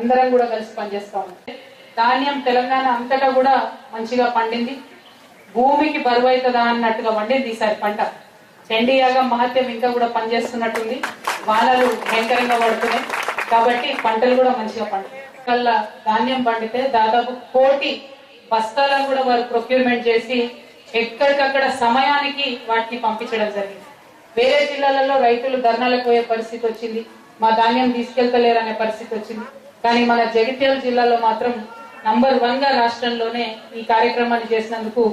అందరం కూడా కలిసి పనిచేస్తాం. ధాన్యం తెలంగాణ అంతటా కూడా మంచిగా పండింది. భూమికి బరువు అవుతుందా అన్నట్టుగా పండింది ఈసారి పంట. చండీయాగం మహత్యం ఇంకా కూడా పనిచేస్తున్నట్టుంది. వానలు భయంకరంగా పడుతున్నాయి కాబట్టి పంటలు కూడా మంచిగా పండుతాయి. కల్లా ధాన్యం పండితే దాదాపు 1 కోటి బస్తాలను కూడా వారు ప్రొక్యూర్మెంట్ చేసి ఎక్కడికక్కడ సమయానికి వాటిని పంపించడం జరిగింది. వేరే జిల్లాలలో రైతులు ధర్నాలకు పోయే పరిస్థితి వచ్చింది, మా ధాన్యం తీసుకెళ్తలేరనే పరిస్థితి వచ్చింది. కానీ మన జగిత్యాల జిల్లాలో మాత్రం నంబర్ 1 గా రాష్ట్రంలోనే ఈ కార్యక్రమాన్ని చేసినందుకు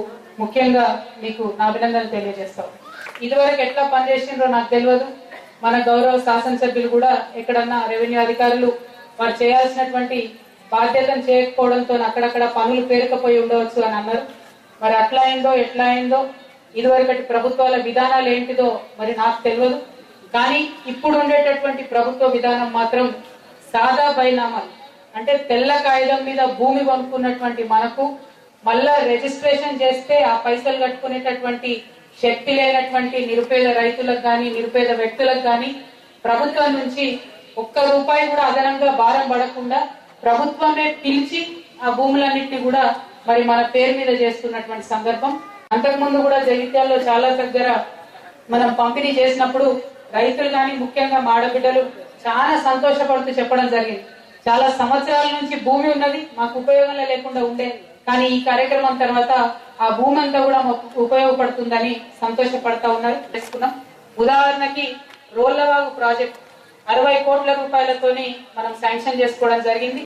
ముఖ్యంగా మీకు నా అభినందనలు తెలియజేస్తాం. ఇదివరకు ఎట్లా పనిచేసిండ్రో నాకు తెలియదు. మన గౌరవ శాసనసభ్యులు కూడా ఎక్కడన్నా రెవెన్యూ అధికారులు వారు చేయాల్సినటువంటి బాధ్యతను చేయకపోవడంతో అక్కడక్కడ పనులు పేరుకపోయి ఉండవచ్చు అని అన్నారు. మరి అట్లా అయిందో ఎట్లా అయిందో ఇదివరకటి ప్రభుత్వాల విధానాలు ఏంటిదో మరి నాకు తెలియదు. కానీ ఇప్పుడు ఉండేటటువంటి ప్రభుత్వ విధానం మాత్రం సాదా బైనామాలు అంటే తెల్ల కాగితం మీద భూమి కొనుక్కున్నటువంటి మనకు మళ్ళా రిజిస్ట్రేషన్ చేస్తే ఆ పైసలు కట్టుకునేటటువంటి శక్తి లేనటువంటి నిరుపేద రైతులకు గాని నిరుపేద వ్యక్తులకు గాని ప్రభుత్వం నుంచి ₹1 కూడా అదనంగా భారం పడకుండా ప్రభుత్వమే పిలిచి ఆ భూములన్నింటినీ కూడా మరి మన పేరు మీద చేస్తున్నటువంటి సందర్భం. అంతకుముందు కూడా జగిత్యాల్లో చాలా దగ్గర మనం పంపిణీ చేసినప్పుడు రైతులు గాని ముఖ్యంగా మాడబిడ్డలు చాలా సంతోషపడుతూ చెప్పడం జరిగింది. చాలా సంవత్సరాల నుంచి భూమి ఉన్నది, మాకు ఉపయోగంలో లేకుండా ఉండేది, కానీ ఈ కార్యక్రమం తర్వాత ఆ భూమి అంతా కూడా మాకు ఉపయోగపడుతుందని సంతోషపడతా ఉన్నారు. తెలుసుకున్నాం. ఉదాహరణకి రోళ్లవాగు ప్రాజెక్ట్ 60 కోట్ల రూపాయలతోని మనం శాంక్షన్ చేసుకోవడం జరిగింది.